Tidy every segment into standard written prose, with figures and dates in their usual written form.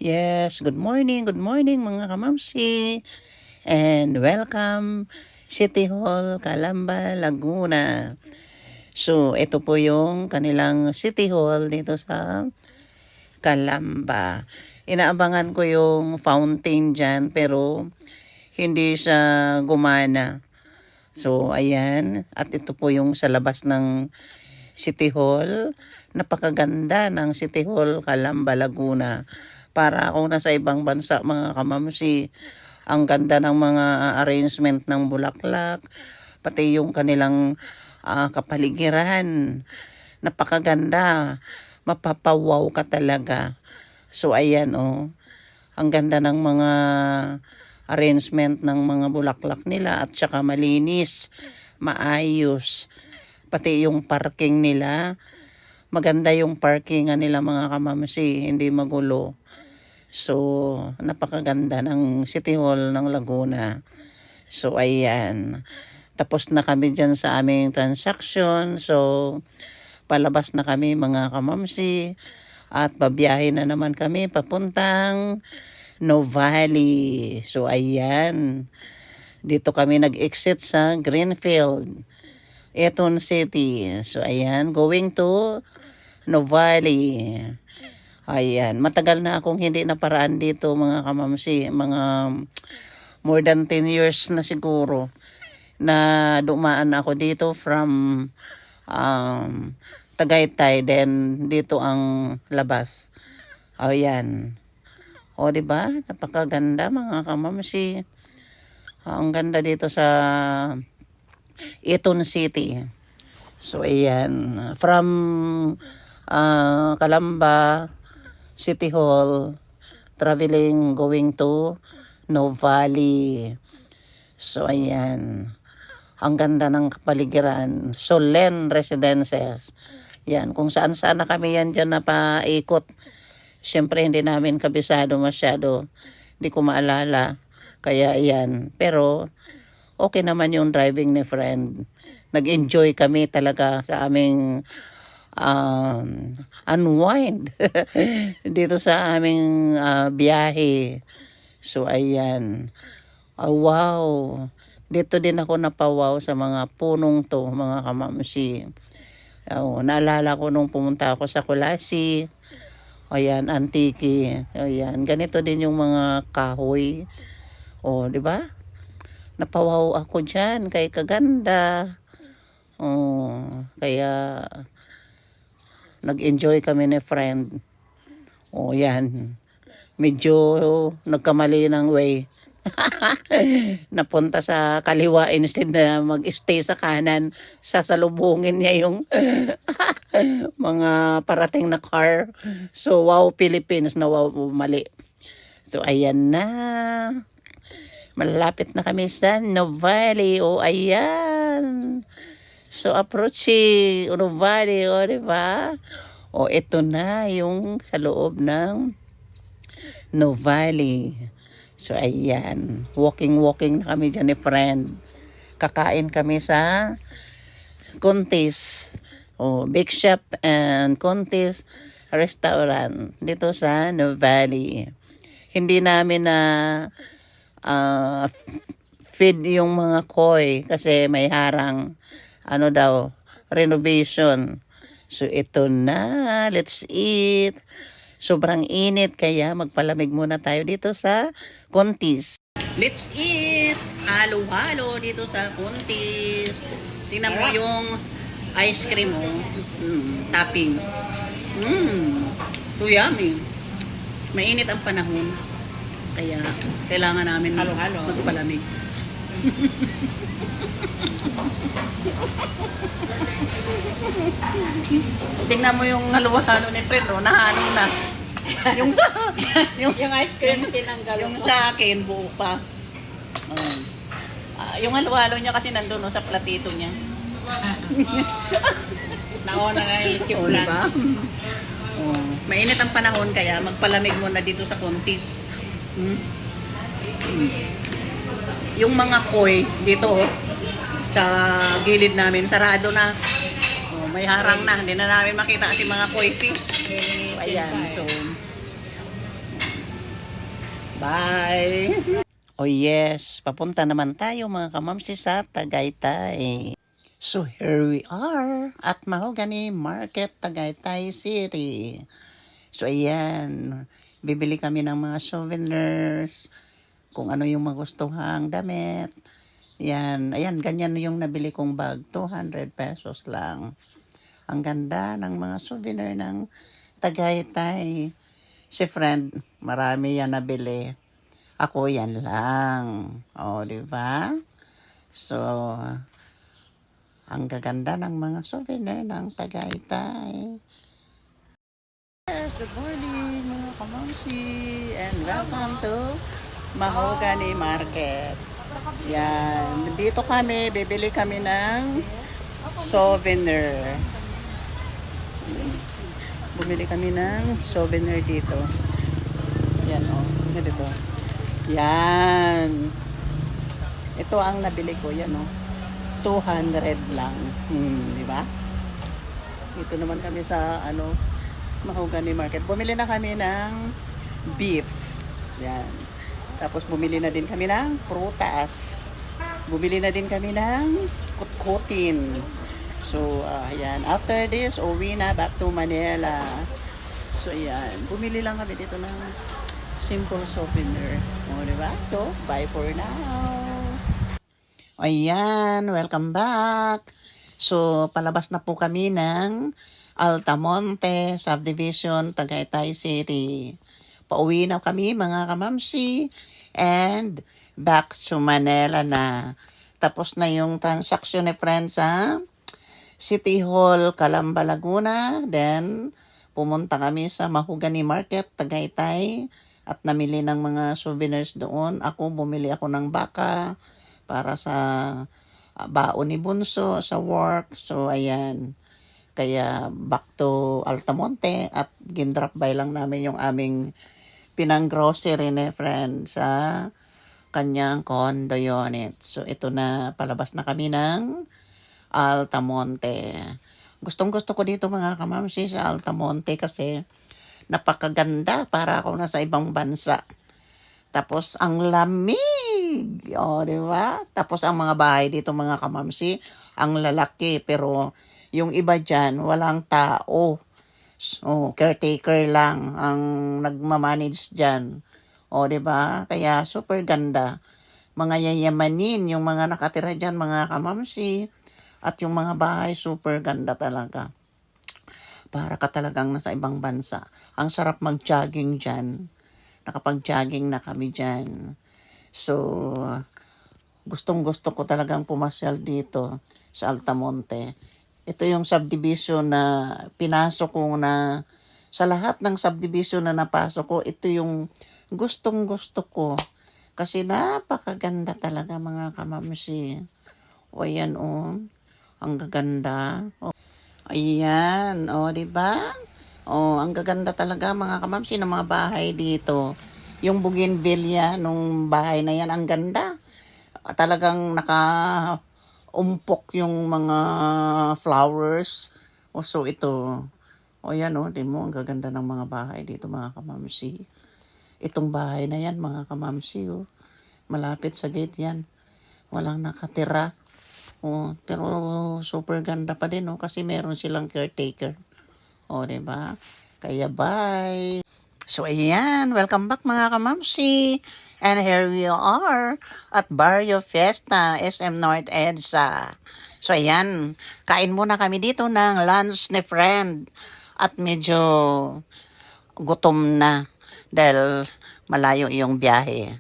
Yes, good morning mga kamamsi. And welcome City Hall, Calamba, Laguna. So, ito po yung kanilang City Hall dito sa Calamba. Inaabangan ko yung fountain dyan pero hindi siya gumana. So, ayan. At ito po yung sa labas ng City Hall. Napakaganda ng City Hall, Calamba, Laguna. Para ako nasa ibang bansa, mga kamamsi. Ang ganda ng mga arrangement ng bulaklak, pati yung kanilang kapaligiran. Napakaganda. Mapapawaw ka talaga. So, ayan, oh. Ang ganda ng mga arrangement ng mga bulaklak nila at saka malinis, maayos. Pati yung parking nila, maganda yung parkingan nila mga kamamsi, hindi magulo. So, napakaganda ng City Hall ng Laguna. So, ayan. Tapos na kami dyan sa aming transaction. So, palabas na kami mga kamamsi. At babiyahe na naman kami papuntang Novali. So, ayan. Dito kami nag-exit sa Greenfield, Eton City. So, ayan. Going to Novali. Ayan, matagal na akong hindi naparaan dito mga kamamsi, mga more than 10 years na siguro na dumaan ako dito from Tagaytay, then dito ang labas. Ayan. O, diba? Napakaganda mga kamamsi. Ang ganda dito sa Eton City. So, ayan. From Calamba City Hall, traveling, going to Novali. So, ayan. Ang ganda ng kapaligiran. Solen Residences. Yan, kung saan-saan na kami yan dyan napaikot. Siyempre, hindi namin kabisado masyado. Hindi ko maalala. Kaya, yan. Pero, okay naman yung driving ni friend. Nag-enjoy kami talaga sa aming unwind dito sa aming biyahe. So, ayan. Wow. Dito din ako napawaw sa mga punong to, mga kamamsi. Naalala ko nung pumunta ako sa Kulasi. Ayan, Antique. Ayan, ganito din yung mga kahoy. O, di ba? Napawaw ako dyan, kay kaganda. Kaya nag-enjoy kami ni friend. O, yan. Medyo nagkamali ng way. Napunta sa kaliwa instead na mag-stay sa kanan. Sasalubungin niya yung mga parating na car. So, wow Philippines na wow mali. So, ayan na. Malapit na kami sa Novali. O, ayan. So, approaching Novali, o, diba? O, ito na yung sa loob ng Novali. So, ayan. Walking na kami dyan ni friend. Kakain kami sa Contis. O, Big Shop and Contis Restaurant. Dito sa Novali. Hindi namin na feed yung mga koi kasi may harang renovation. So, ito na. Let's eat. Sobrang init, kaya magpalamig muna tayo dito sa Contis. Let's eat. Halo-halo dito sa Contis. Tingnan mo yung ice cream, toppings. So yummy. Mainit ang panahon. Kaya kailangan namin magpalamig. Tingnan mo yung halo-halo ni friend, nahalo na. yung ice cream tinanggal. Yung sa akin, buo pa. Yung halo-halo niya kasi nandun sa platito niya. Naona na yung O, diba? Mainit ang panahon, kaya magpalamig muna dito sa Contis. Yung mga koi dito, sa gilid namin, sarado na. May harang na, hindi na namin makita kasi mga koi fish. Ayan, so Bye! Oh yes, papunta naman tayo mga kamamsi sa Tagaytay. So here we are at Mahogany Market, Tagaytay City. So ayan, bibili kami ng mga souvenirs, kung ano yung magustuhang damit. Yan, ayan, ganyan yung nabili kong bag, 200 pesos lang. Ang ganda ng mga souvenir ng Tagaytay. Si friend, marami yan nabili. Ako yan lang. O, di ba? So, ang gaganda ng mga souvenir ng Tagaytay. Yes, good morning mga kamamsi and welcome to Mahogany Market. Yan, dito kami, bibili kami ng souvenir. Bumili kami ng souvenir dito. Yan o, dito. Yan. Ito ang nabili ko, yan o. 200 lang. Di ba? Dito naman kami sa Mahogany Market. Bumili na kami ng beef. Yan. Tapos bumili na din kami ng prutas. Bumili na din kami ng kutkutin. So, ayan. After this, uwi na back to Manila. So, ayan. Bumili lang kami dito ng simple souvenir. O, diba? So, bye for now. Ayan. Welcome back. So, palabas na po kami ng Altamonte Subdivision, Tagaytay City. Pauwi na kami mga kamamsi and back to Manila na. Tapos na yung transaction ni friends sa City Hall, Calamba, Laguna. Then, pumunta kami sa Mahogany Market, Tagaytay at namili ng mga souvenirs doon. Bumili ako ng baka para sa baon ni Bunso sa work. So, ayan. Kaya back to Altamonte at gindrop by lang namin yung aming pinang-grocery ni friend sa kanyang condo unit. So, ito na, palabas na kami ng Altamonte. Gustong-gusto ko dito mga kamamsi sa Altamonte kasi napakaganda, para ako nasa ibang bansa. Tapos, ang lamig. O, di ba? Tapos, ang mga bahay dito mga kamamsi, ang lalaki. Pero, yung iba dyan, walang tao. So, caretaker lang ang nagmamanage dyan. O, di ba? Kaya, super ganda. Mga yayamanin, yung mga nakatira dyan, mga kamamsi. At yung mga bahay, super ganda talaga. Para ka talagang nasa ibang bansa. Ang sarap mag-jogging dyan. Nakapag-jogging na kami dyan. So, gustong-gusto ko talagang pumasyal dito sa Altamonte. Ito yung subdivision na pinasok ko na, sa lahat ng subdivision na napasok ko, ito yung gustong-gusto ko. Kasi napakaganda talaga mga kamamsi. O ayan o, ang gaganda. O, ayan, o diba? O, ang gaganda talaga mga kamamsi ng mga bahay dito. Yung bougainvillea nung bahay na yan, ang ganda. Talagang umpok yung mga flowers. O so ito. O yan o, di mo, ang gaganda ng mga bahay dito mga kamamsi. Itong bahay na yan mga kamamsi o. Malapit sa gate yan. Walang nakatira. O, pero super ganda pa din o kasi meron silang caretaker. O, diba? Kaya bye! So, ayan. Welcome back mga kamamsi. And here we are at Barrio Fiesta, SM North EDSA. So, ayan. Kain muna kami dito ng lunch ni friend. At medyo gutom na dahil malayo yung biyahe.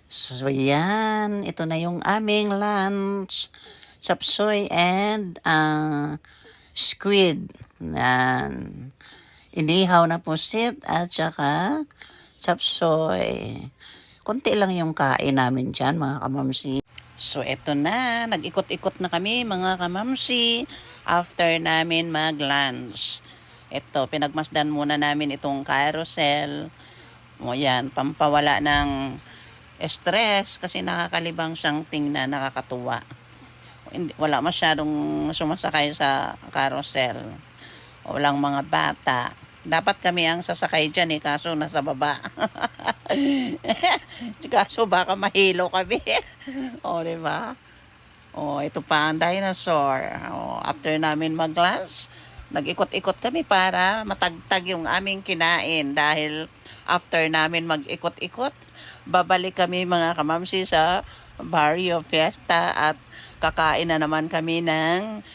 So, ayan. Ito na yung aming lunch. Chapsoy and squid. Yan. Inihaw na pusit at saka chapsoy. Kunti lang yung kain namin dyan mga kamamsi. So eto na, nag-ikot-ikot na kami mga kamamsi after namin mag-lunch. Ito, pinagmasdan muna namin itong carousel. O yan, pampawala ng stress kasi nakakalibang siyang tingnan, nakakatuwa. Wala masyadong sumasakay sa carousel. Walang mga bata. Dapat kami ang sasakay dyan kaso nasa baba. Kaso baka mahilo kami. O, di ba? O, ito pa ang dinosaur. O, after namin mag-lunch, nag-ikot-ikot kami para matagtag yung aming kinain. Dahil after namin mag-ikot-ikot, babalik kami mga kamamsi sa Barrio Fiesta at kakain na naman kami ng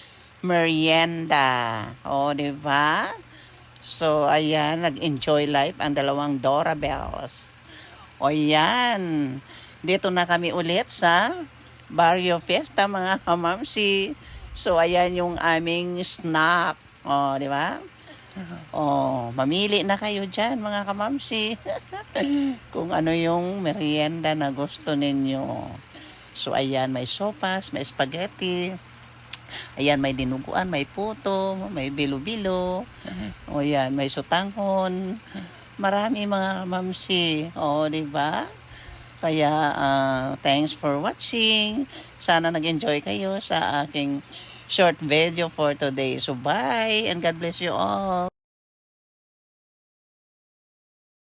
merienda. O, di ba? So, ayan, nag-enjoy life ang dalawang Dorabels. O, yan. Dito na kami ulit sa Barrio Fiesta, mga kamamsi. So, ayan yung aming snack. O, di ba? O, mamili na kayo dyan, mga kamamsi. Kung ano yung merienda na gusto ninyo. So, ayan, may sopas, may spaghetti. Ayan, may dinuguan, may puto, may bilo-bilo. O, ayan, may sutanghon. Marami, mga kamamsi. O, di ba? Kaya, thanks for watching. Sana nag-enjoy kayo sa aking short video for today. So, bye and God bless you all.